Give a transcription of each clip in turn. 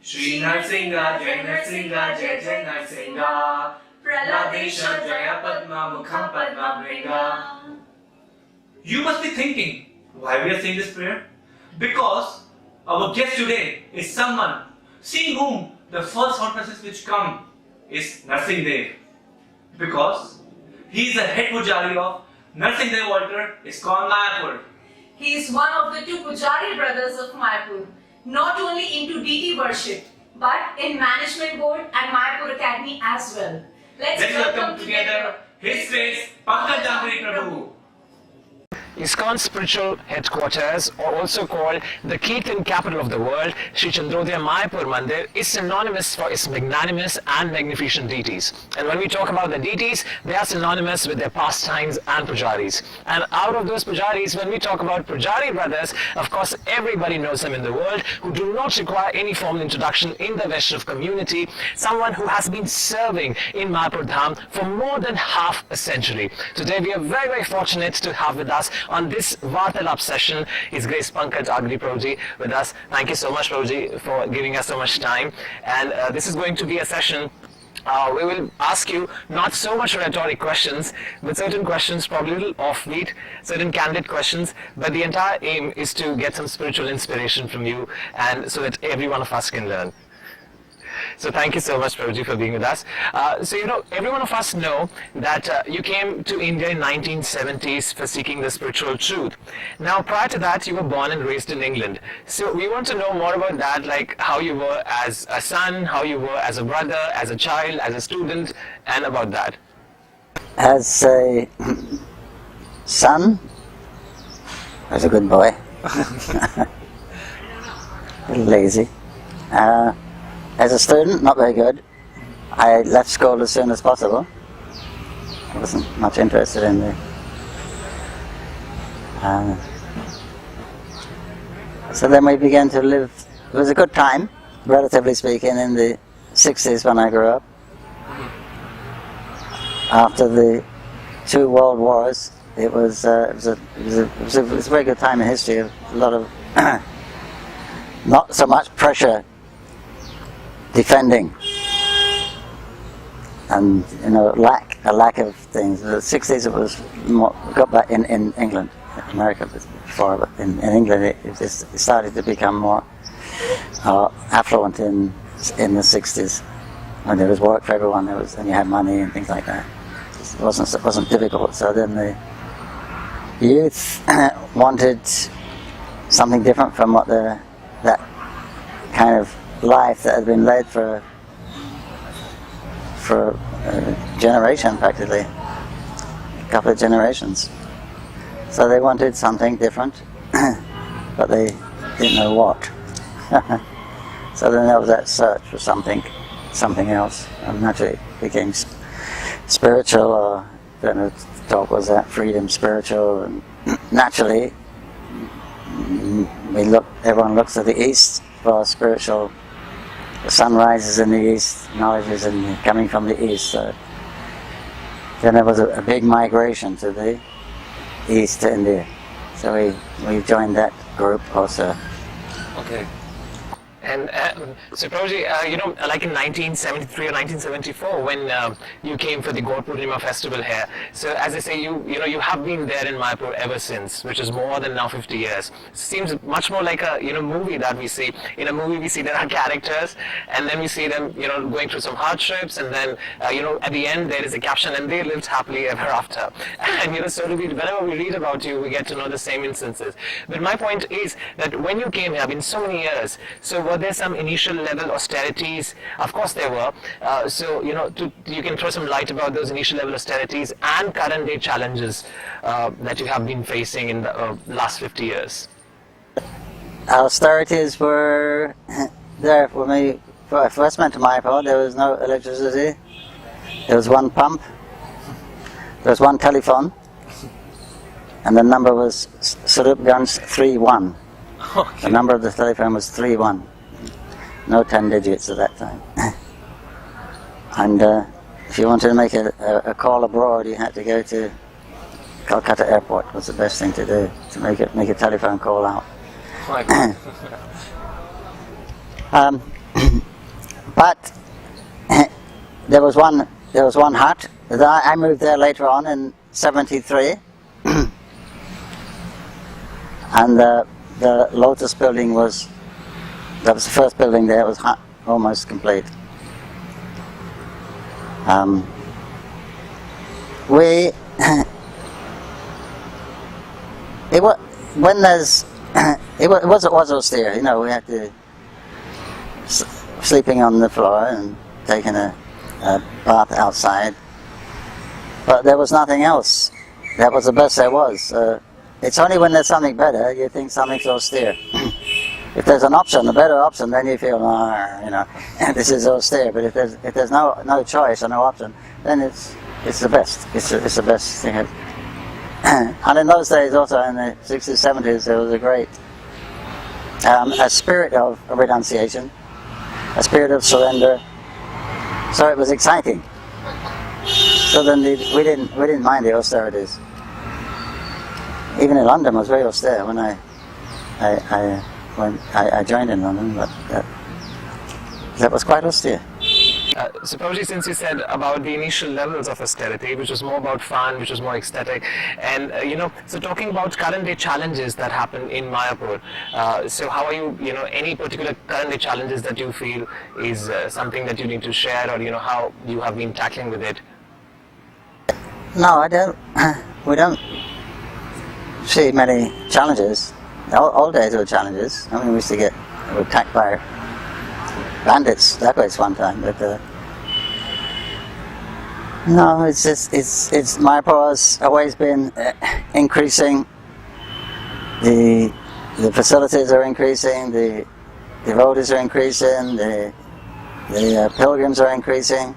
Shri Narsingha, Jai Narsingha, Jai Jai Narsingha, Praladesha, Jaya Padma, Mukham Padma Bringa. You must be thinking, why we are saying this prayer? Because our guest today is someone, seeing whom the first thought process which come is Narsingh Dev. Because he is the head pujari of Narsingh Dev altar, ISKCON Mayapur. He is one of the two Pujari brothers of Mayapur, not only into deity worship, but in management board and Mayapur Academy as well. Let's welcome together His Grace Pankajanghri Prabhu. ISKCON spiritual headquarters, or also called the Kirtan capital of the world, Sri Chandrodaya Mayapur Mandir, is synonymous for its magnanimous and magnificent deities. And when we talk about the deities, they are synonymous with their pastimes and pujaris. And out of those pujaris, when we talk about pujari brothers, of course everybody knows them in the world, who do not require any formal introduction in the Vaishnava community, someone who has been serving in Mayapur Dham for more than half a century. Today we are very, very fortunate to have with us on this Vartalap session His Grace Pankajanghri Prabhu with us. Thank you so much, Prabhu, for giving us so much time. And this is going to be a session we will ask you not so much rhetoric questions, but certain questions probably a little offbeat, certain candid questions, but the entire aim is to get some spiritual inspiration from you, and so that every one of us can learn. So thank you so much, Prabhuji, for being with us. Every one of us know that you came to India in 1970s for seeking the spiritual truth. Now, prior to that, you were born and raised in England. So we want to know more about that, like how you were as a son, how you were as a brother, as a child, as a student, and about that. As a son, I was a good boy. A little lazy. As a student, not very good. I left school as soon as possible. I wasn't much interested in the... so then we began to live... It was a good time, relatively speaking, in the 60s when I grew up. After the two world wars, it was a very good time in history. A lot of... not so much pressure defending, and a lack of things. The 60s it was more, got back in England, America before, but in England it started to become more affluent in the 60s, when there was work for everyone, and you had money and things like that. It wasn't difficult. So then the youth wanted something different from what that kind of life that had been led for a generation, practically, a couple of generations. So they wanted something different, but they didn't know what. So then there was that search for something else, and naturally it became spiritual, or the talk was that freedom, spiritual, and naturally everyone looks to the east for spiritual. The sun rises in the east, knowledge is coming from the east. So then there was a big migration to the east to India. So we joined that group also. Okay. And so Prabhuji, like in 1973 or 1974, when you came for the Gaur Purnima festival here, so as I say, you have been there in Mayapur ever since, which is more than now 50 years. Seems much more like a movie that we see. In a movie we see there are characters, and then we see them going through some hardships, and then at the end there is a caption, and they lived happily ever after. And so whenever we read about you, we get to know the same instances. But my point is that when you came here, been so many years, so were there some initial level austerities? Of course there were. You can throw some light about those initial level austerities and current day challenges that you have been facing in the last 50 years. Austerities were there for me. When I first went to Mayapur, there was no electricity. There was one pump. There was one telephone. And the number was Surupganj 31. Okay. The number of the telephone was 31. No 10 digits at that time. And if you wanted to make a call abroad, you had to go to Calcutta Airport. Was the best thing to do, to make a telephone call out. But there was one hut. I moved there later on in '73, and the Lotus building that was the first building there. It was almost complete. It was austere. You know, we had to sleeping on the floor and taking a bath outside. But there was nothing else. That was the best there was. It's only when there's something better you think something's austere. If there's an option, a better option, then you feel, this is austere. But if there's no choice or no option, then it's the best. It's the best thing. And in those days, also in the 60s, 70s, there was a great a spirit of renunciation, a spirit of surrender. So it was exciting. So then we didn't mind the austerities. Even in London, it was very austere when I joined in London, but that was quite austere. So Prabhuji, since you said about the initial levels of austerity, which was more about fun, which was more ecstatic, and so talking about current day challenges that happen in Mayapur, so how are you, any particular current day challenges that you feel is something that you need to share, or how you have been tackling with it? No, I don't. We don't see many challenges. All days there were challenges. I mean, we used to get attacked by bandits. That was one time, but no, it's Mayapur has always been increasing. The facilities are increasing. The devotees are increasing. The pilgrims are increasing.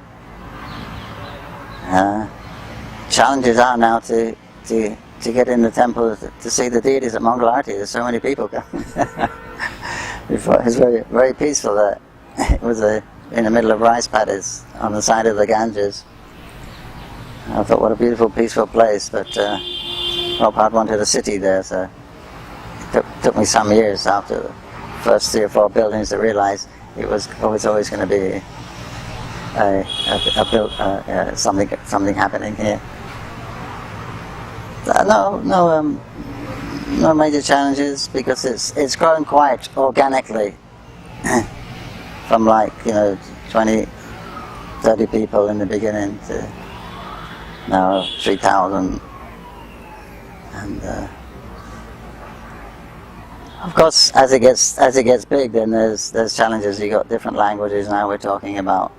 Challenges are now to get in the temple to see the deities at Mangalarti. There's so many people coming. It was very, very peaceful there. It was in the middle of rice paddies on the side of the Ganges. I thought, what a beautiful, peaceful place, but Prabhupada wanted a city there, so it took me some years after the first 3 or 4 buildings to realize it was always going to be something happening here. No major challenges, because it's grown quite organically from 20, 30 people in the beginning to now 3,000, and of course as it gets big, then there's challenges. You got different languages now we're talking about,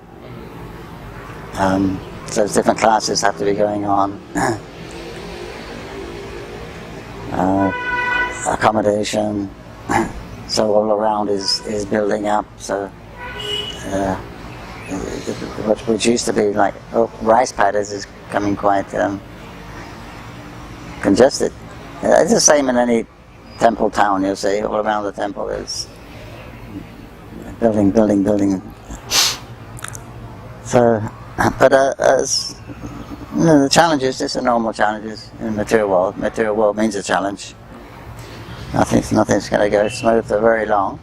so different classes have to be going on. Accommodation, so all around is building up. So which used to be like rice paddies is becoming quite congested. It's the same in any temple town. You'll see all around the temple is building. So, but the challenges, just the normal challenges in the material world. Material world means a challenge. Nothing's going to go smooth for very long.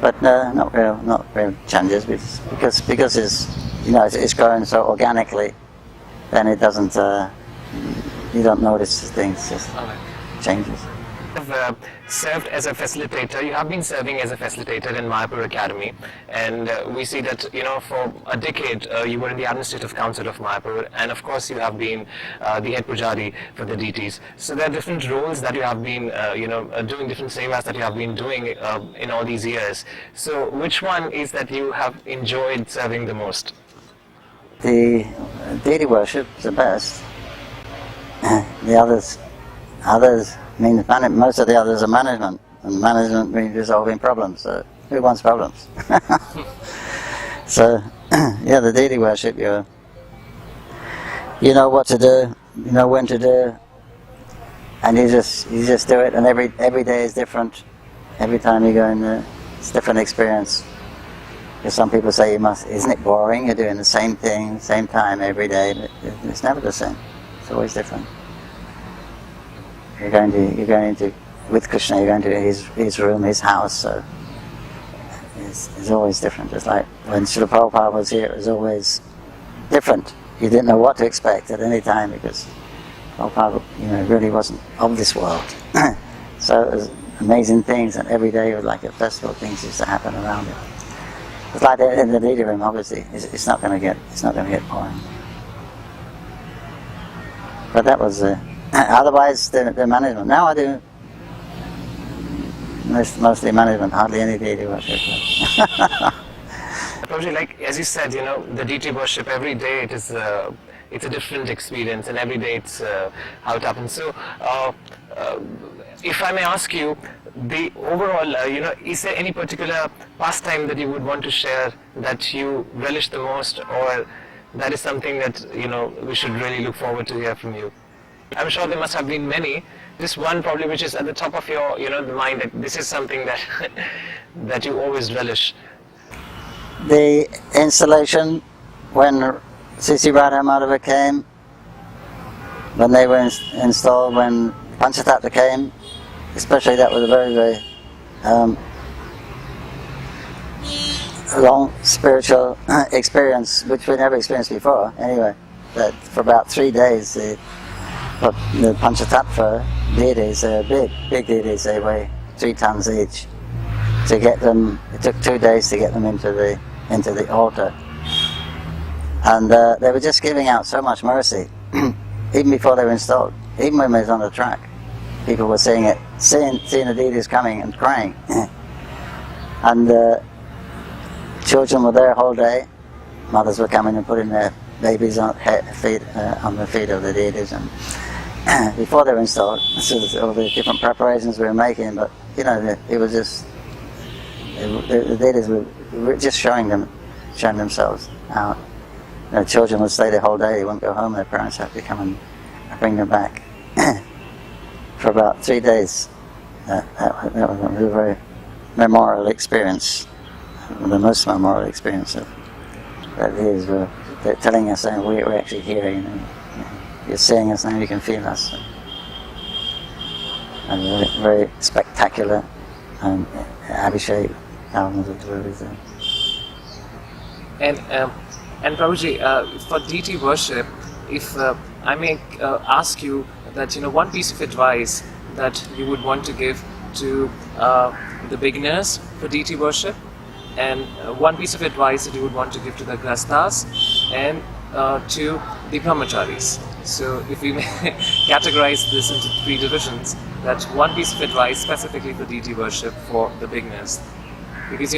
But not real challenges, because it's growing so organically. Then it doesn't. You don't notice things, just changes. You have served as a facilitator. You have been serving as a facilitator in Mayapur Academy, and we see that for a decade you were in the Administrative Council of Mayapur, and of course you have been the head pujari for the deities. So there are different roles that you have been doing, different sevas that you have been doing in all these years. So which one is that you have enjoyed serving the most? The deity worship is the best. The others means most of the others are management, and management means resolving problems. So who wants problems? So the deity worship, you know what to do, you know when to do, and you just do it. And every day is different. Every time you go in there, it's a different experience. Because some people say isn't it boring? You're doing the same thing, same time every day, but it's never the same. It's always different. You're going into with Krishna. You're going to his room, his house. So is always different. Just like when Srila Prabhupada was here, it was always different. You didn't know what to expect at any time because Prabhupada, really wasn't of this world. So it was amazing things, and every day was like a festival. Things used to happen around it. It's like in the deity room. Obviously, it's not going to get boring. But that was otherwise the management. Now I do mostly management, hardly any deity worship. Prabhuji, like as you said, the deity worship every day it's a different experience, and every day it's how it happens. So, if I may ask you, the overall, is there any particular pastime that you would want to share that you relish the most, or that is something that we should really look forward to hear from you? I'm sure there must have been many. Just one probably which is at the top of your the mind, that this is something that that you always relish. The installation when Sri Radha Madhava came, when they were installed, when Panchatattva came, especially that was a very, very long spiritual experience, which we never experienced before. Anyway, that for about 3 days, the Panchatattva deities, they're big deities. They weigh 3 tons each. To get them, it took 2 days to get them into the altar, and they were just giving out so much mercy, even before they were installed. Even when they was on the track, people were seeing the deities coming and crying, and children were there the whole day. Mothers were coming and putting their babies on the feet of the deities, and before they were installed, so all the different preparations we were making. But it was just the deities were just showing themselves out. Children would stay the whole day; they wouldn't go home. Their parents had to come and bring them back for about 3 days. That was a very memorable experience, the most memorable experience of that is. They're telling us that we're actually here. You're seeing us now. You can feel us. And very, very spectacular. Abhishek, thousands of devotees there. And Prabhuji, for deity worship, if I may ask you that one piece of advice that you would want to give to the beginners for deity worship, and one piece of advice that you would want to give to the grastas and to the brahmacharis. So if we may categorize this into 3 divisions, that one piece of advice specifically for deity worship for the beginners. Because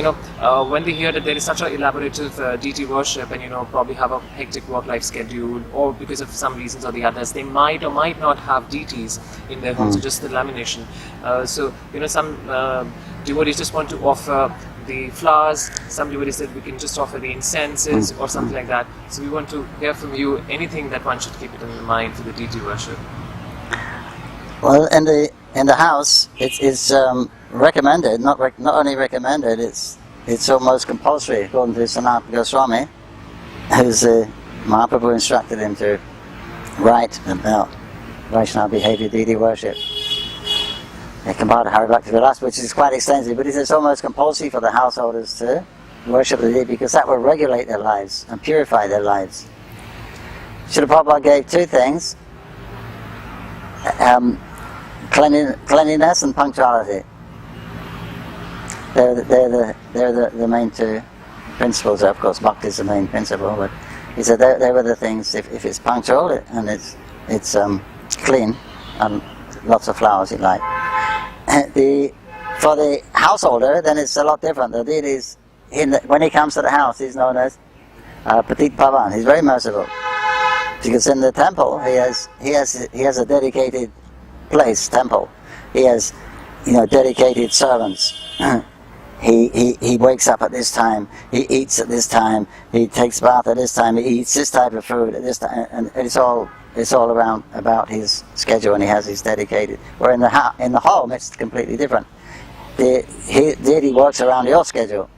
when they hear that there is such an elaborative deity worship, and probably have a hectic work-life schedule, or because of some reasons or the others, they might or might not have deities in their homes, so just the lamination. So some devotees just want to offer the flowers, some devotees said we can just offer the incenses or something like that. So we want to hear from you anything that one should keep it in mind for the deity worship. Well, in the house, it's recommended, not only recommended, it's almost compulsory, according to Sanatana Goswami, who's Mahaprabhu instructed him to write about Vaishnava behavior, deity worship. They compiled Hari Bhakti Vilas, which is quite extensive, but it's almost compulsory for the householders to worship the deity, because that will regulate their lives and purify their lives. Srila Prabhupada gave 2 things: cleanliness and punctuality. They're the main 2 principles. Of course, bhakti is the main principle, but he said they were the things. If it's punctual and it's clean and lots of flowers, you like. For the householder, then it's a lot different. The deities, when he comes to the house, he's known as Patit Pavan. He's very merciful, because in the temple he has a dedicated place, temple. He has dedicated servants. He wakes up at this time, he eats at this time, he takes bath at this time, he eats this type of food at this time, and it's all around about his schedule, and he has his dedicated. Where in the home it's completely different. The deity works around your schedule.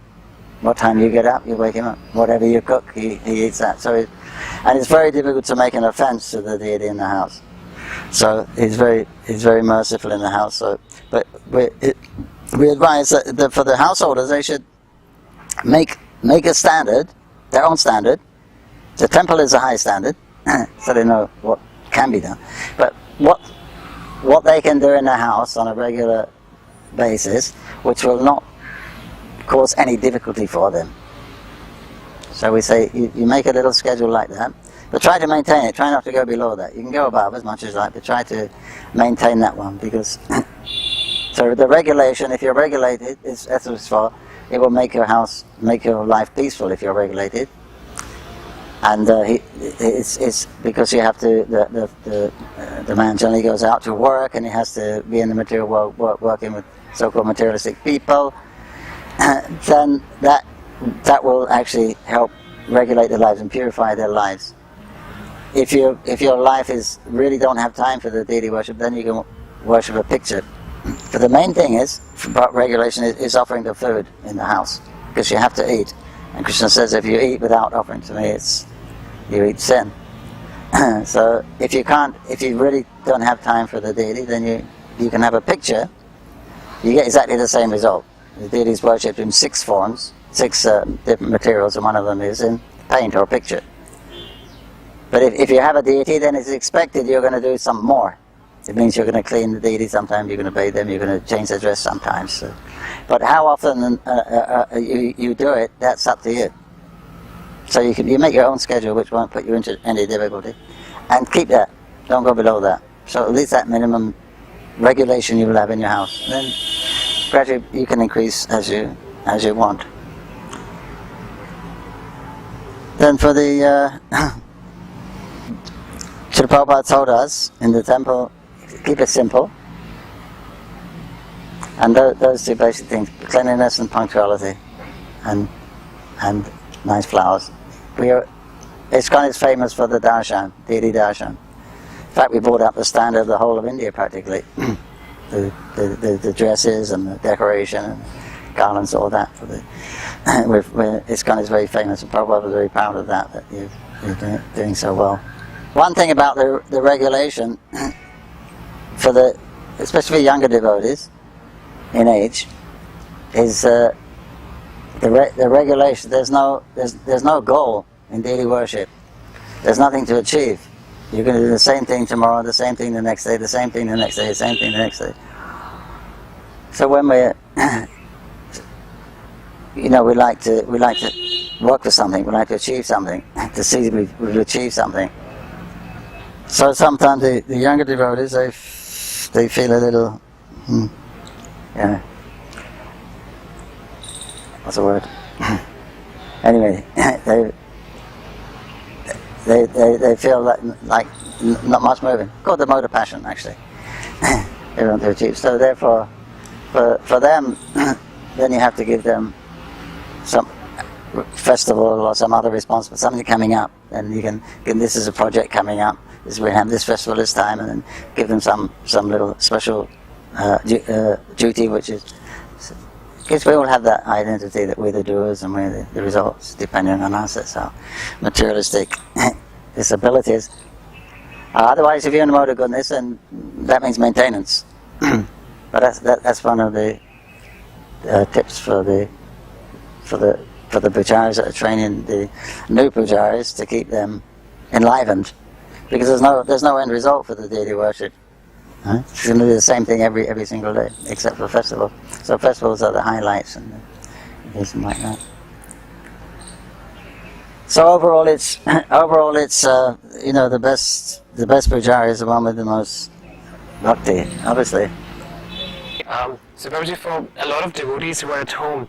What time you get up, you wake him up. Whatever you cook, he eats that. So and it's very difficult to make an offense to the deity in the house. So he's very merciful in the house. So, but we advise that for the householders, they should make a standard, their own standard. The temple is a high standard, so they know what can be done. But what they can do in their house on a regular basis, which will not cause any difficulty for them. So we say, you make a little schedule like that, but try to maintain it. Try not to go below that. You can go above as much as you like, but try to maintain that one, because so the regulation, if you're regulated, is for it will make your house, make your life peaceful if you're regulated. And it's because you have to. The man generally goes out to work, and he has to be in the material world, working with so-called materialistic people. Then that will actually help regulate their lives and purify their lives. If your life is really don't have time for the deity worship, then you can worship a picture. But the main thing is about regulation is offering the food in the house, because you have to eat. And Krishna says, if you eat without offering to me, you eat sin. So if you really don't have time for the deity, then you can have a picture. You get exactly the same result. The deity is worshipped in 6 forms, 6 different materials, and one of them is in paint or picture. But if you have a deity, then it's expected you're going to do some more. It means you're going to clean the deity sometimes, you're going to bathe them, you're going to change their dress sometimes. So. But how often you do it, that's up to you. So you make your own schedule, which won't put you into any difficulty. And keep that. Don't go below that. So at least that minimum regulation you will have in your house. Then gradually you can increase as you want. Then for the Srila Prabhupada told us in the temple, keep it simple. And those 2 basic things, cleanliness and punctuality, and nice flowers. ISKCON is famous for the darshan, deity darshan. In fact, we brought up the standard of the whole of India practically. the dresses and the decoration and garlands, all that. ISKCON is very famous, and Prabhupada was very proud of that you're doing so well. One thing about the regulation, especially for younger devotees in age, is the regulation. There's no goal in daily worship. There's nothing to achieve. You're going to do the same thing tomorrow, the same thing the next day, the same thing the next day, the same thing the next day. So when we like to work for something, we like to achieve something, to see we've achieved something. So sometimes the younger devotees, they feel a little, what's the word? Anyway, they feel like not much moving. Called the motor passion, actually. They want to achieve. So therefore, for them, then you have to give them some festival or some other response, but something coming up. And you can this is a project coming up. We have this festival this time, and then give them some little special duty, which is, because we all have that identity that we're the doers and we're the results, depending on us. That's how materialistic this ability is. Otherwise, if you're in the mode of goodness, then that means maintenance. But that's one of the tips for the pujaris that are training the new pujaris, to keep them enlivened. Because there's no end result for the deity worship. It's going to do the same thing every single day, except for festival. So festivals are the highlights and something like that. So overall, it's the best pujari is the one with the most bhakti, obviously. So Prabhuji, for a lot of devotees who are at home,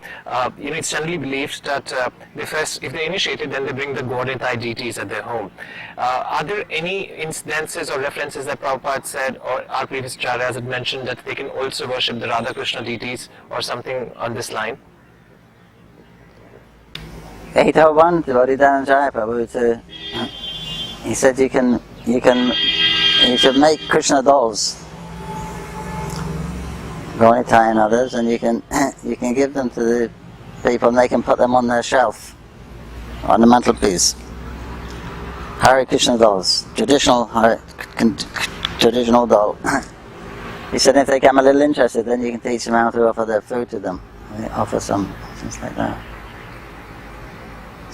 it's generally believed that if they're initiated, then they bring the god and deities at their home. Are there any incidences or references that Prabhupada said, or our previous acharyas had mentioned, that they can also worship the Radha Krishna deities, or something on this line? He told one devotee, Dhananjaya Prabhu, he said you should make Krishna dolls, Gaunitai and others, and you can give them to the people, and they can put them on their shelf, on the mantelpiece. Hare Krishna dolls, traditional doll. He said if they become a little interested, then you can teach them how to offer their food to them. They offer some things like that.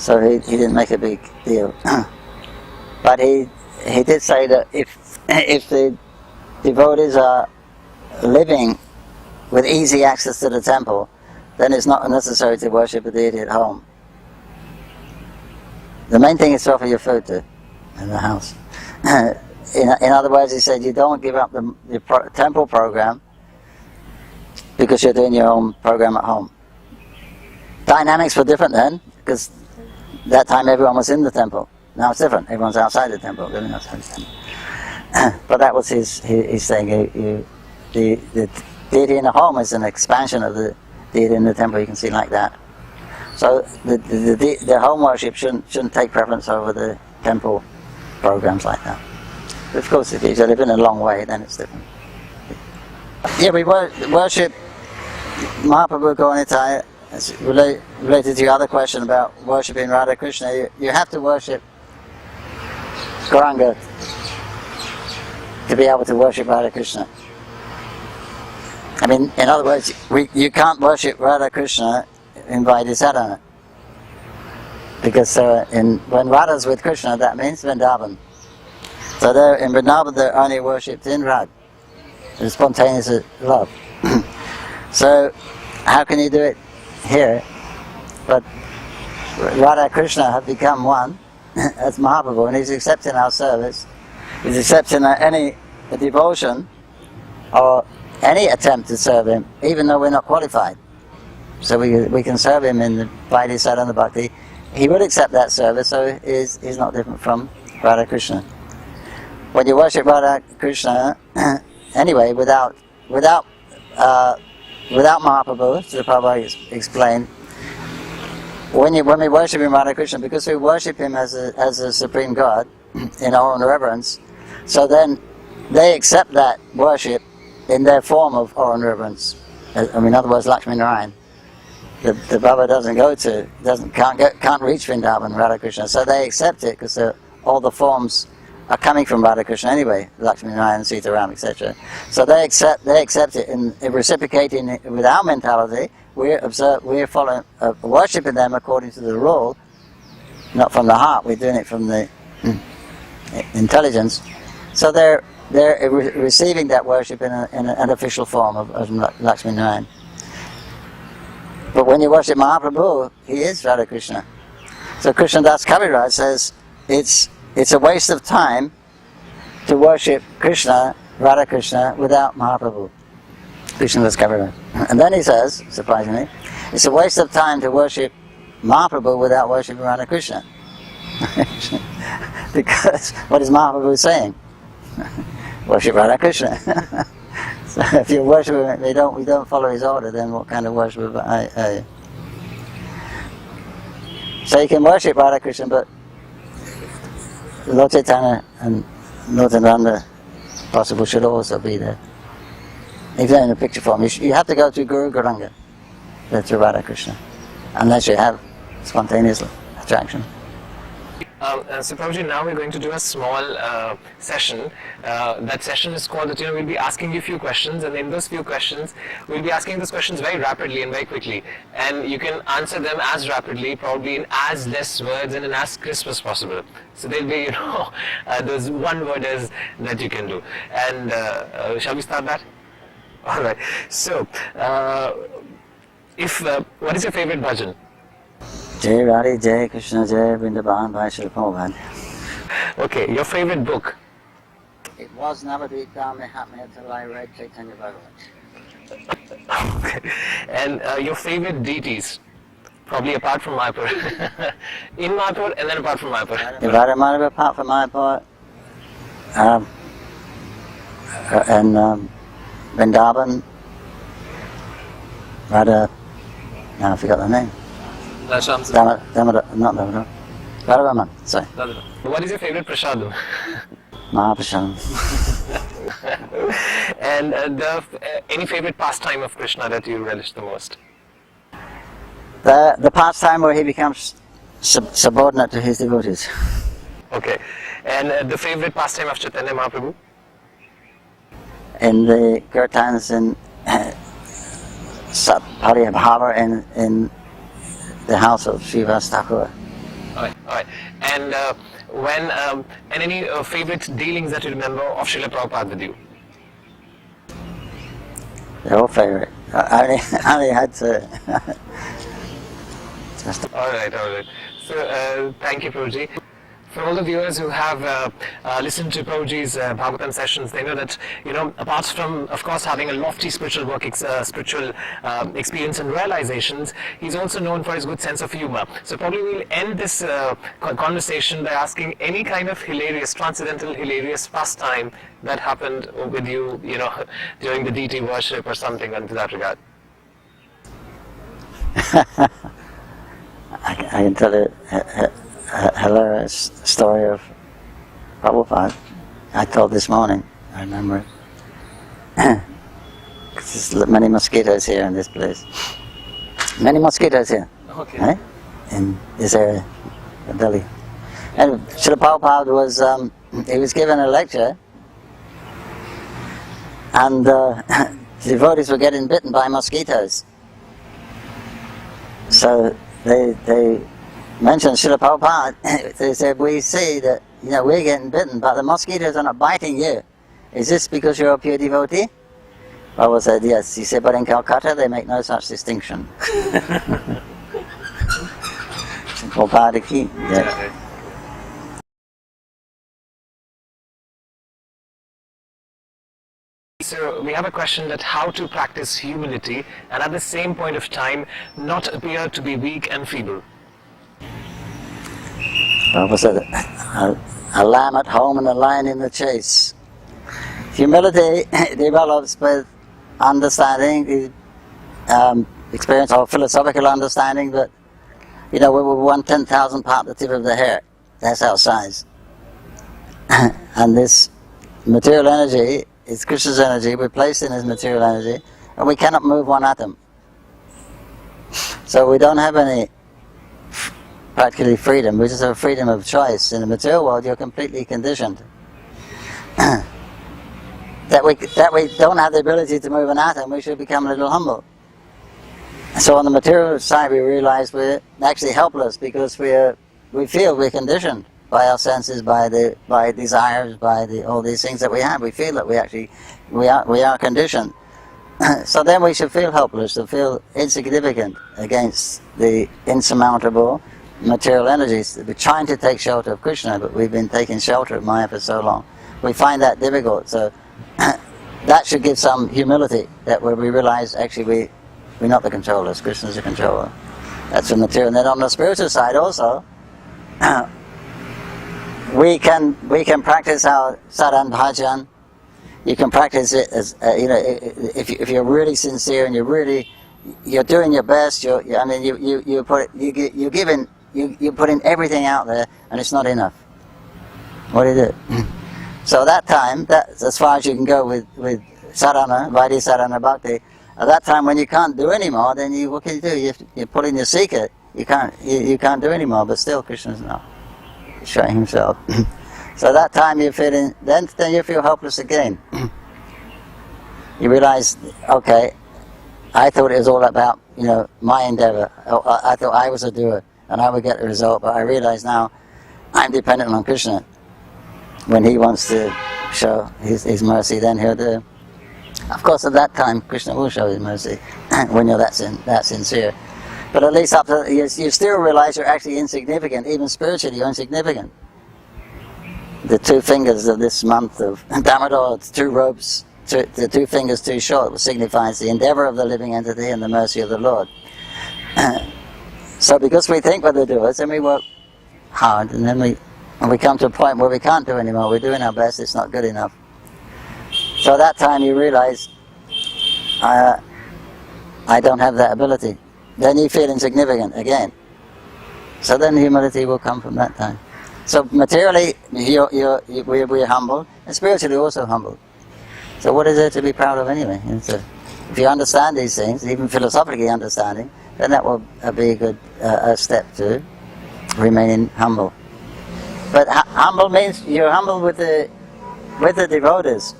So he didn't make a big deal. But he did say that if the devotees are living with easy access to the temple, then it's not necessary to worship a deity at home. The main thing is to offer your food to in the house. In other words, he said you don't give up the temple program because you're doing your own program at home. Dynamics were different then, because that time everyone was in the temple. Now it's different. Everyone's outside the temple, living outside the temple. But that was he's saying the deity in the home is an expansion of the deity in the temple. You can see like that. So the home worship shouldn't take preference over the temple programs like that. Of course, if you're living a long way, then it's different. Yeah, we worship Mahaprabhu Gauranitai. It's related to your other question about worshipping Radha Krishna. You have to worship Gauranga to be able to worship Radha Krishna. I mean, in other words, you can't worship Radha Krishna in Vaidhi because when Radha's with Krishna, that means Vrindavan. So in Vrindavan, they're only worshipped in Rag, in spontaneous love. So how can you do it here? But Radha Krishna have become one as Mahaprabhu, and he's accepting our service. He's accepting any devotion or any attempt to serve him, even though we're not qualified. So we can serve him in the Vaidhi Sadhana Bhakti. He would accept that service, so he's not different from Radha Krishna. When you worship Radha Krishna, anyway, without Mahaprabhu, Srila Prabhupada explained, when we worship him, Radha Krishna, because we worship him as a supreme God in our own reverence, so then they accept that worship in their form of our own reverence. I mean, in other words, Lakshmi Narayan. The Baba can't reach Vrindavan, Radha Krishna, so they accept it because all the forms are coming from Radha Krishna anyway, Lakshmi Narayan, Sita Ram, etc. So they accept it in reciprocating it with our mentality. We're following, worshipping them according to the rule, not from the heart. We're doing it from the intelligence. So they're receiving that worship in an official form of Lakshmi Narayan. But when you worship Mahaprabhu, he is Radha Krishna. So Krishna Das Kaviraj says it's a waste of time to worship Krishna, Radha Krishna, without Mahaprabhu. Krishna Das Kaviraj. And then he says, surprisingly, it's a waste of time to worship Mahaprabhu without worshiping Radha Krishna. Because what is Mahaprabhu saying? Worship Radha Krishna. So if you worship him, we don't follow his order, then what kind of worship are you? So you can worship Radha Krishna, but Lord Chaitanya and Lord Nanda possible should also be there. If they're in a picture form, you have to go to Guru Gauranga, that's Radha Krishna, unless you have spontaneous attraction. So Prabhuji, now we're going to do a small session. That session is called that we'll be asking you a few questions, and in those few questions, we'll be asking those questions very rapidly and very quickly. And you can answer them as rapidly, probably in as less words and in as crisp as possible. So there'll be, those one worders that you can do. And shall we start that? Alright. So, what is your favorite bhajan? Jai Radhe, Jai Krishna, Jai Vrindavan, by Srila Prabhupada. Okay, your favorite book? It was Navadvip Dham Mayapur until I read Chaitanya Bhagavat. Okay. And your favorite deities? Probably apart from Mayapur. In Mayapur and then apart from Mayapur. Radha Madhava apart from Mayapur, and Vrindavan, Radha, I forgot the name. Radha Raman, sorry. What is your favorite prasadam? Mahaprasadam. And any favorite pastime of Krishna that you relish the most? The pastime where he becomes subordinate to his devotees. Okay. And the favorite pastime of Chaitanya Mahaprabhu? In the kirtans in Satpariyabhava in the house of Srivas Thakur. Alright. And any favorite dealings that you remember of Srila Prabhupada with you? They're all favorite. I only had to. Alright. So, thank you, Prabhuji. For all the viewers who have listened to Prabhuji's Bhagavatam sessions, they know that, apart from, of course, having a lofty spiritual experience and realizations, he's also known for his good sense of humor. So probably we'll end this conversation by asking any kind of hilarious, transcendental, hilarious pastime that happened with you, during the deity worship or something into that regard. I can tell you a hilarious story of Prabhupada. I told this morning, I remember it. There's many mosquitoes here in this place. Many mosquitoes here. Okay. Right? In this area, in Delhi. And Srila Prabhupada was given a lecture, and devotees were getting bitten by mosquitoes. So they mentioned Srila Prabhupada. They said, we see that we're getting bitten, but the mosquitoes are not biting you. Is this because you're a pure devotee? Prabhupada said, yes. He said, but in Calcutta they make no such distinction. Prabhupada ki. Yeah. So we have a question that how to practice humility and at the same point of time not appear to be weak and feeble. Prabhupada said, a lamb at home and a lion in the chase. Humility develops with understanding, experience or philosophical understanding that, we're 1/10,000th part the tip of the hair. That's our size. And this material energy is Krishna's energy. We're placed in his material energy, and we cannot move one atom. So we don't have any practically freedom. We just have freedom of choice. In the material world, you're completely conditioned. that we don't have the ability to move an atom, we should become a little humble. So on the material side, we realize we're actually helpless because we feel we're conditioned by our senses, by desires, by all these things that we have. We feel that we are conditioned. So then we should feel helpless, to feel insignificant against the insurmountable material energies. We're trying to take shelter of Krishna, but we've been taking shelter of Maya for so long. We find that difficult. So that should give some humility, that where we realize actually we're not the controllers, Krishna's the controller. That's the material. And then on the spiritual side also, we can practice our sadhan bhajan. You can practice it as if you're really sincere and you're doing your best. You put in everything out there, and it's not enough. What do you do? So that time, that's as far as you can go with sadhana, vaidhi sadhana bhakti. At that time, when you can't do any more, then what can you do? You put in your secret. You can't do any more, but still Krishna's not showing himself. So that time you feel then you feel helpless again. You realize, okay, I thought it was all about my endeavor. I thought I was a doer and I would get the result, but I realize now I'm dependent on Krishna. When he wants to show his mercy, then he'll do. Of course, at that time, Krishna will show his mercy when you're that sincere. But at least up to you still realize you're actually insignificant. Even spiritually, you're insignificant. The 2 fingers of this month of Damodar, 2 ropes, the 2 fingers too short, signifies the endeavor of the living entity and the mercy of the Lord. So because we think we're the doers, then we work hard, and then we come to a point where we can't do anymore. We're doing our best, it's not good enough. So at that time you realize, I don't have that ability. Then you feel insignificant again. So then humility will come from that time. So materially, we're humble, and spiritually also humble. So what is there to be proud of anyway? So if you understand these things, even philosophically understanding, then that will be a good step to remaining humble. But humble means you're humble with the devotees.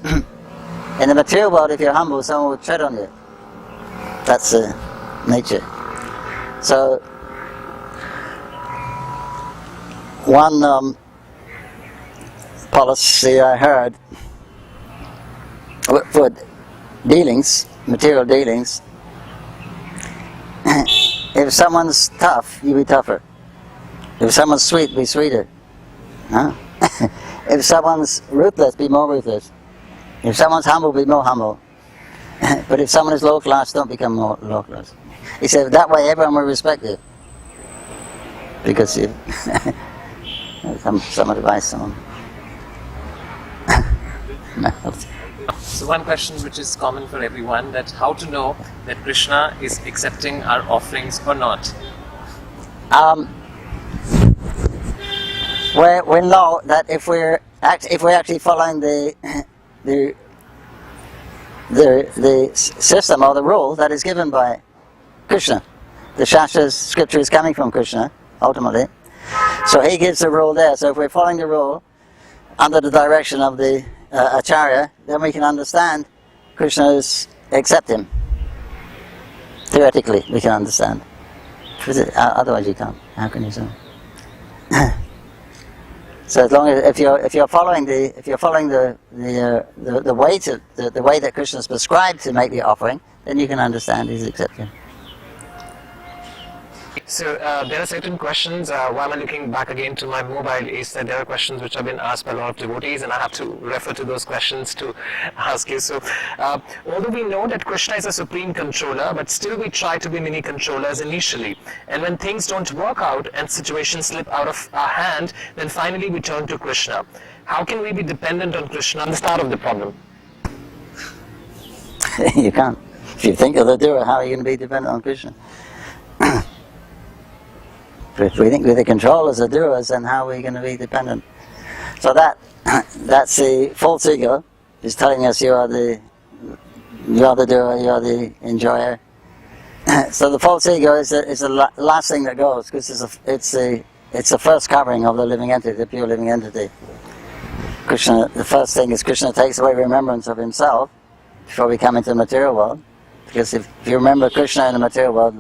In the material world, if you're humble, someone will tread on you. That's nature. So one policy I heard for dealings, material dealings, if someone's tough, you be tougher. If someone's sweet, be sweeter. Huh? If someone's ruthless, be more ruthless. If someone's humble, be more humble. But if someone is low class, don't become more low class. He said that way everyone will respect you. Because you some advice on. So one question which is common for everyone, that how to know that Krishna is accepting our offerings or not? We know that if we're actually following the system or the rule that is given by Krishna, the Shastra's scripture is coming from Krishna ultimately. So he gives the rule there. So if we're following the rule under the direction of the Acharya, then we can understand Krishna's accept him. Theoretically, we can understand. Otherwise, you can't. How can you say? So as long as if you're following the way that Krishna is prescribed to make the offering, then you can understand his accepting. So there are certain questions, while I'm looking back again to my mobile, is that there are questions which have been asked by a lot of devotees, and I have to refer to those questions to ask you. So although we know that Krishna is a supreme controller, but still we try to be mini controllers initially. And when things don't work out and situations slip out of our hand, then finally we turn to Krishna. How can we be dependent on Krishna at the start of the problem? You can't. If you think of the doer, how are you going to be dependent on Krishna? If we think we're the controllers, the doers, then how are we going to be dependent? So that's the false ego is telling us you are the doer, you are the enjoyer. So the false ego is the last thing that goes, because it's the first covering of the living entity, the pure living entity. Krishna, the first thing is Krishna takes away remembrance of himself before we come into the material world. Because if you remember Krishna in the material world,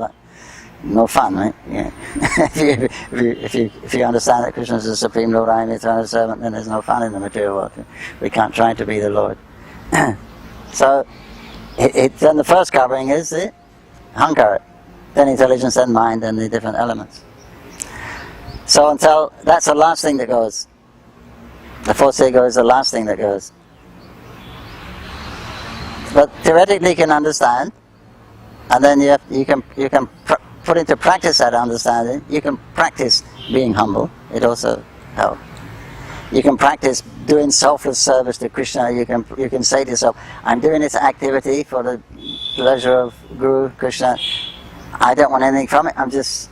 no fun, right? Yeah. if you understand that Krishna is the Supreme Lord, I am the eternal servant, then there's no fun in the material world. We can't try to be the Lord. So, then the first covering is the Hankara, then intelligence, then mind, and the different elements. So until that's the last thing that goes. The false ego is the last thing that goes. But theoretically you can understand, and then you can put into practice that understanding. You can practice being humble. It also helps. You can practice doing selfless service to Krishna. You can say to yourself, I'm doing this activity for the pleasure of Guru Krishna. I don't want anything from it.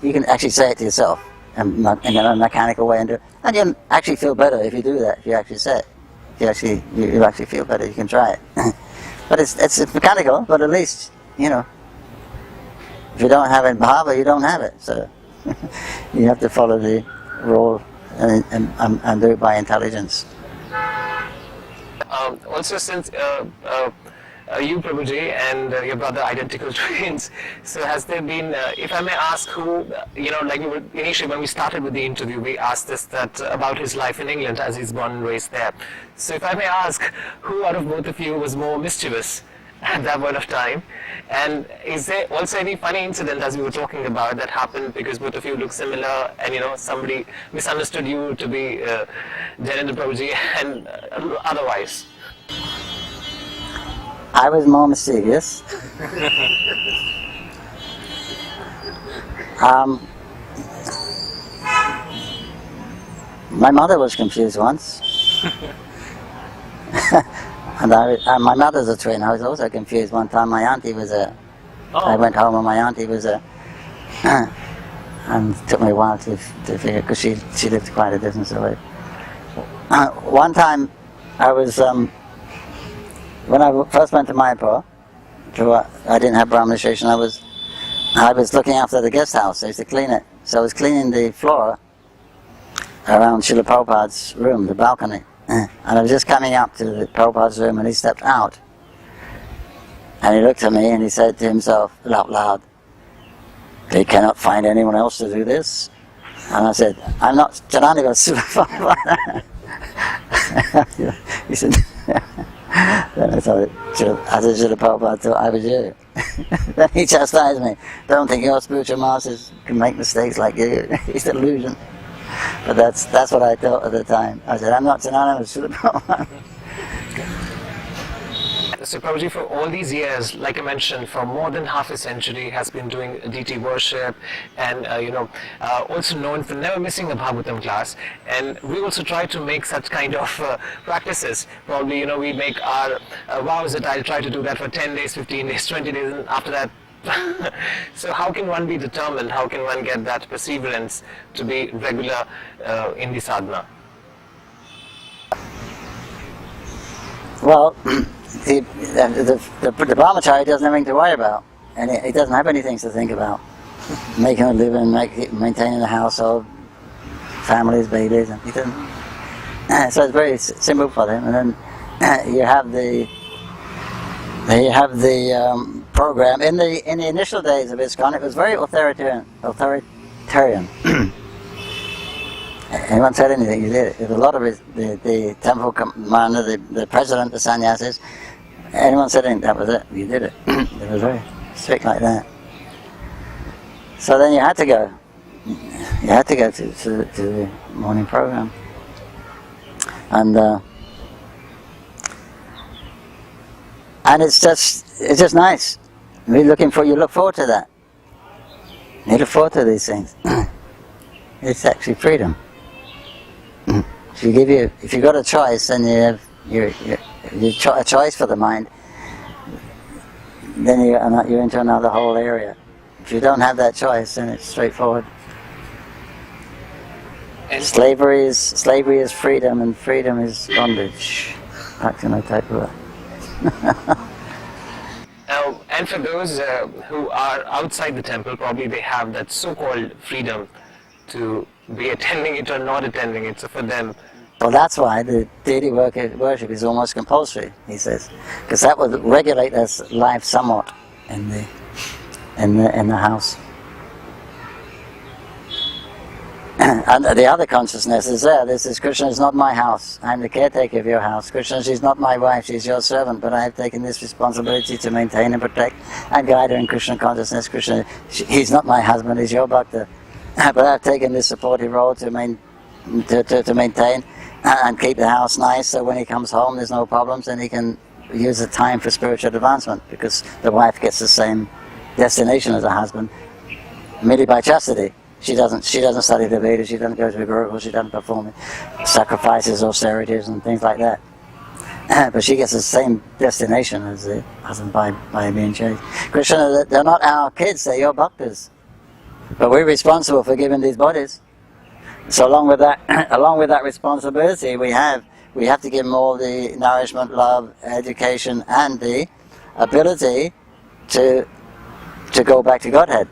You can actually say it to yourself in a mechanical way, and you'll actually feel better if you do that. If you actually say it, you actually feel better. You can try it. But it's mechanical. But at least if you don't have it bhava, you don't have it. So you have to follow the rule and do it by intelligence. Also, since you, Prabhuji, and your brother identical twins, so has there been, if I may ask, who, initially when we started with the interview, we asked this about his life in England, as he's born and raised there. So if I may ask, who out of both of you was more mischievous at that point of time? And is there also any funny incident, as we were talking about, that happened because both of you look similar, and somebody misunderstood you to be Janendra Prabhuji and otherwise? I was more mischievous. My mother was confused once. And my mother's a twin. I was also confused one time. My auntie was there. Oh. I went home and my auntie was there. And it took me a while to figure, because she lived quite a distance away. One time, I was, when I first went to Mayapur, I didn't have Brahmana initiation. I was looking after the guest house. I used to clean it. So I was cleaning the floor around Srila Prabhupada's room, the balcony. And I was just coming up to the Prabhupada's room, and he stepped out. And he looked at me and he said to himself out loud, "They cannot find anyone else to do this." And I said, I'm not Jananiva Sulapada. He said, then I thought, as a Srila Prabhupada thought I was you. Then he chastised me. Don't think your spiritual masters can make mistakes like you. It's an illusion. But that's what I thought at the time. I said, I'm not Jananiva Srila Prabhupada. So Prabhuji, for all these years, like I mentioned, for more than half a century, has been doing deity worship, and also known for never missing a Bhagavatam class. And we also try to make such kind of practices. Probably, we make our vows that I'll try to do that for 10 days, 15 days, 20 days, and after that. So how can one be determined? How can one get that perseverance to be regular in the sadhana? Well, the brahmachari doesn't have anything to worry about, and he doesn't have anything to think about. Making a living, maintaining a household, families, babies, and he doesn't. So it's very simple for them. And then you have the program. In the initial days of ISKCON, it was very authoritarian. Anyone said anything, you did it. A lot of it, the temple commander, the president, the sannyasis, anyone said anything, that was it, you did it. It was very strict like that. So then you had to go. You had to go to the morning program. And it's just nice. You look forward to that. You look forward to these things. It's actually freedom. If you've got a choice, and you have a choice for the mind, then you're into another whole area. If you don't have that choice, then it's straightforward. And slavery is freedom, and freedom is bondage. And for those who are outside the temple, probably they have that so-called freedom to be attending it or not attending it. So for them, well, that's why the deity worship is almost compulsory, he says, because that would regulate their life somewhat in the house. And the other consciousness is there. This is, Krishna is not my house. I'm the caretaker of your house. Krishna, she's not my wife. She's your servant. But I have taken this responsibility to maintain and protect and guide her in Krishna consciousness. Krishna, he's not my husband. He's your bhakta. But I've taken this supportive role to maintain and keep the house nice, so when he comes home there's no problems, and he can use the time for spiritual advancement, because the wife gets the same destination as her husband merely by chastity. She doesn't study the Vedas, she doesn't go to the Gurukul, she doesn't perform sacrifices, austerities and things like that. But she gets the same destination as the husband by being changed. Krishna, they're not our kids, they're your bhaktas. But we're responsible for giving these bodies. So along with that responsibility, we have to give them all the nourishment, love, education, and the ability to go back to Godhead.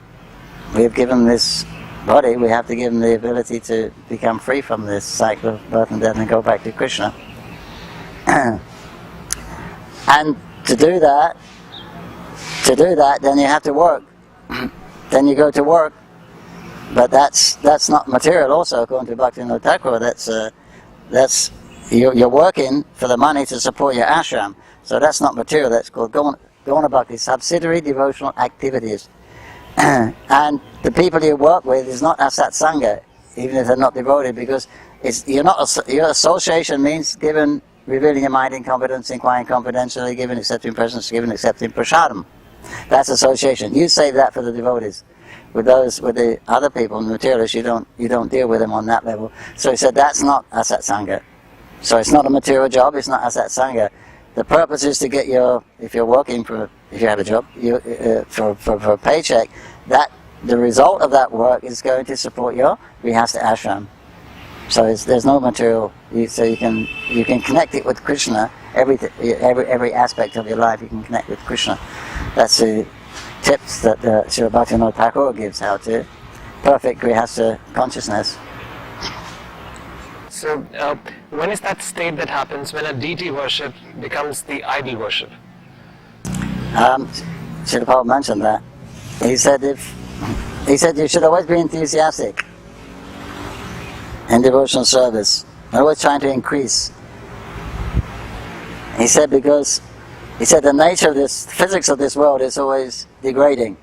We have given this body, we have to give them the ability to become free from this cycle of birth and death and go back to Krishna. And to do that, then you have to work. Then you go to work. But that's not material also, according to Bhaktivinoda Thakur. That's you're working for the money to support your ashram. So that's not material, that's called Gauna Bhakti, subsidiary devotional activities. And the people you work with is not asat sangha, even if they're not devoted, because your association means revealing your mind in confidence, inquiring confidentially, giving, accepting presence, giving, accepting prasadam. That's association. You save that for the devotees. With the other people, the materialists, you don't deal with them on that level. So he said that's not asat sangha. So it's not a material job. It's not asat sangha. The purpose is to get if you have a job, for a paycheck, that the result of that work is going to support your Grihastha ashram. So there's no material. So you can connect it with Krishna. Every aspect of your life you can connect with Krishna. That's the tips that Srila Bhaktivinoda Thakur gives how to perfect Grihastha consciousness. So when is that state that happens when a deity worship becomes the idol worship? Srila Prabhupada mentioned that. He said you should always be enthusiastic. in devotional service. They're always trying to increase. He said because the nature of this, physics of this world is always degrading.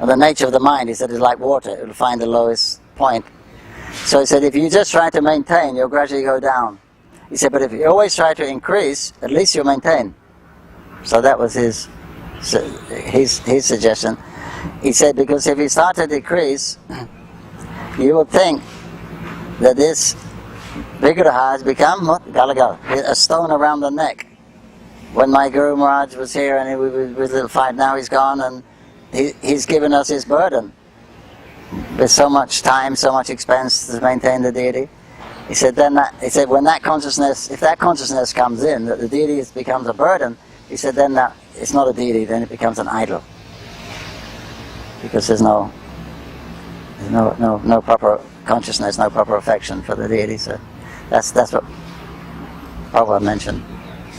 And the nature of the mind, he said, is like water. It will find the lowest point. So he said, if you just try to maintain, you'll gradually go down. He said, but if you always try to increase, at least you'll maintain. So that was his suggestion. He said, because if you start to decrease, you will think that this Vigraha has become what? Galagal, a stone around the neck. When my Guru Maharaj was here and we was a little fight, now he's gone and he's given us his burden. With so much time, so much expense to maintain the deity. He said, when that consciousness, if that consciousness comes in, that the deity becomes a burden, he said, then that it's not a deity, then it becomes an idol. Because there's no proper consciousness, no proper affection for the deity. So that's what Prabhupada mentioned,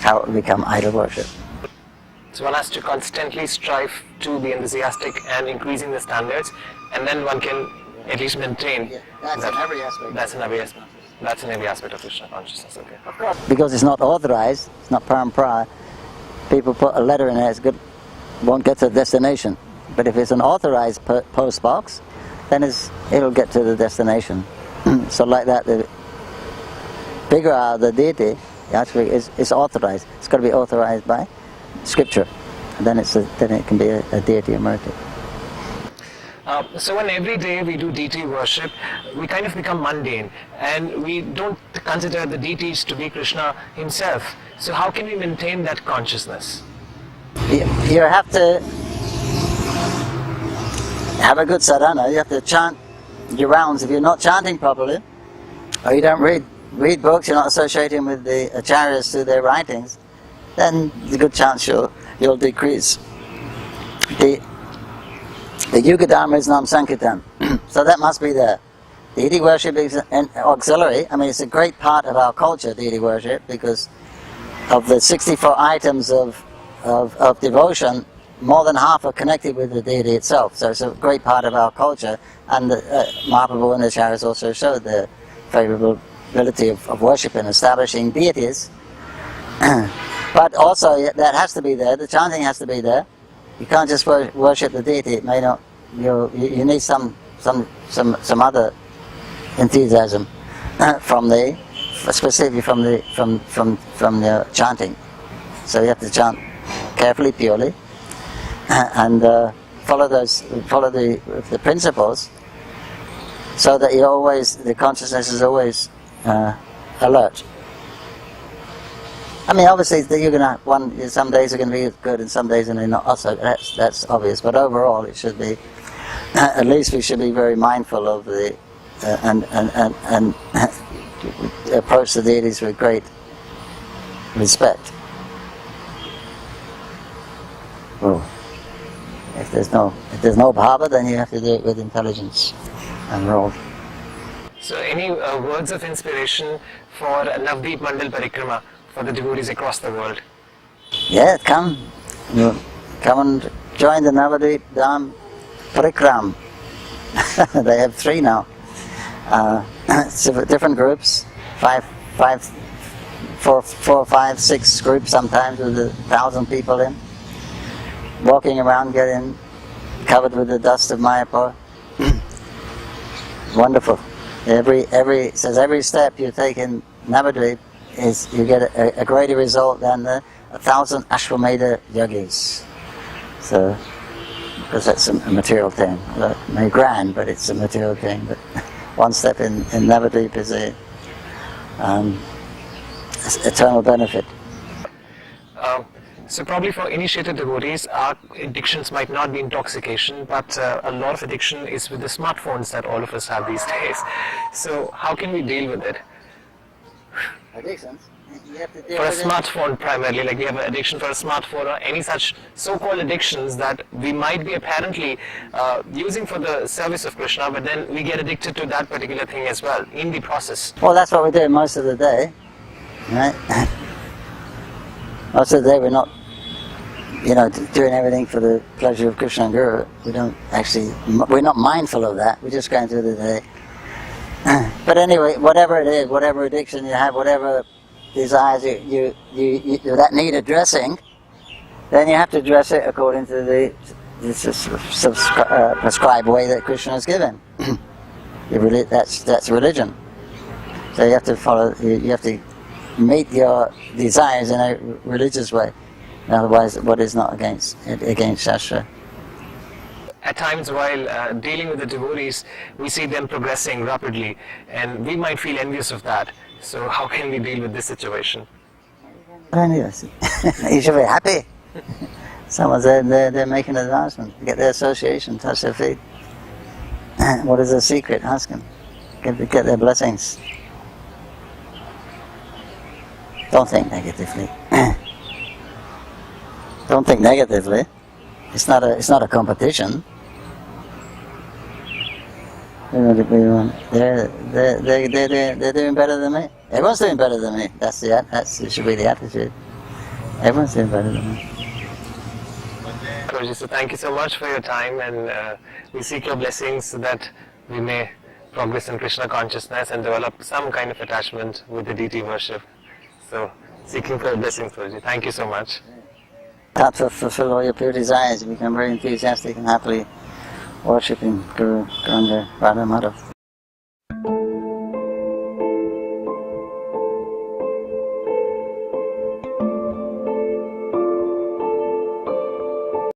how it will become idol worship. So one has to constantly strive to be enthusiastic and increasing the standards, and then one can at least maintain. Yeah, that's in every aspect. That's in every aspect. That's in every aspect of Krishna consciousness. Okay. Of course. Because it's not authorized, it's not parampara. People put a letter in there, it's good, won't get to the destination. But if it's an authorized post box, then it'll get to the destination. So like that, the Vigraha, the deity, actually is authorized. It's got to be authorized by Scripture. And then it can be a deity emerging. So when every day we do deity worship, we kind of become mundane and we don't consider the deities to be Krishna himself. So how can we maintain that consciousness? You have to have a good sadhana. You have to chant your rounds. If you're not chanting properly, or you don't read books, you're not associating with the acharyas through their writings, then the good chance you'll decrease. The Yuga Dharma is Nam Sankirtan, so that must be there. Deity worship is an auxiliary. I mean, it's a great part of our culture, deity worship, because of the 64 items of devotion, more than half are connected with the deity itself. So it's a great part of our culture, and Mahaprabhu and the Acharyas also showed the favorability of worship in establishing deities. But also, that has to be there, the chanting has to be there. You can't just worship the deity. It may not. You need some other enthusiasm specifically from the chanting. So you have to chant carefully, purely, and follow the principles, so that the consciousness is always alert. I mean, obviously, some days are going to be good and some days are going to not. Also, that's obvious. But overall, it should be. At least we should be very mindful of the and approach the deities with great respect. Oh, if there's no bhava, then you have to do it with intelligence and role. So, any words of inspiration for Navdeep Mandal Parikrama for the devotees across the world? Yeah, come and join the Navdeep Dham Parikram. They have 3 now. Different groups, 4, 5, 6 groups sometimes with 1,000 people in, walking around, getting covered with the dust of Mayapur. Wonderful. Every step you take in Navadvip you get a greater result than the 1,000 Ashwamedha yogis. So, because that's a material thing. Maybe grand, but it's a material thing. But one step in Navadvip is eternal benefit. So probably for initiated devotees, our addictions might not be intoxication, but a lot of addiction is with the smartphones that all of us have these days. So how can we deal with it? Addictions? You have to deal For a with smartphone primarily, like we have an addiction for a smartphone or any such so-called addictions that we might be apparently using for the service of Krishna, but then we get addicted to that particular thing as well in the process. Well, that's what we're doing most of the day, right? Most of the day we're not, doing everything for the pleasure of Krishna and Guru. We're not mindful of that. We're just going through the day. But anyway, whatever it is, whatever addiction you have, whatever desires you that need addressing, then you have to address it according to the prescribed way that Krishna has given. That's religion. So you have to follow. You have to meet your desires in a religious way. Otherwise, what is not against Shastra? At times while dealing with the devotees, we see them progressing rapidly and we might feel envious of that. So how can we deal with this situation? Yes. You should be happy. Someone's they're making an advancement. Get their association, touch their feet. What is the secret? Ask them. Get their blessings. Don't think negatively. Don't think negatively. It's not a competition. They're doing better than me. Everyone's doing better than me. That should be the attitude. Everyone's doing better than me. So thank you so much for your time, and we seek your blessings so that we may progress in Krishna consciousness and develop some kind of attachment with the deity worship. So seeking for your blessings, Prabhuji. Thank you so much. That will fulfill all your pure desires. You become very enthusiastic and happily worshipping Guru, Ganga, Radha, Madhav.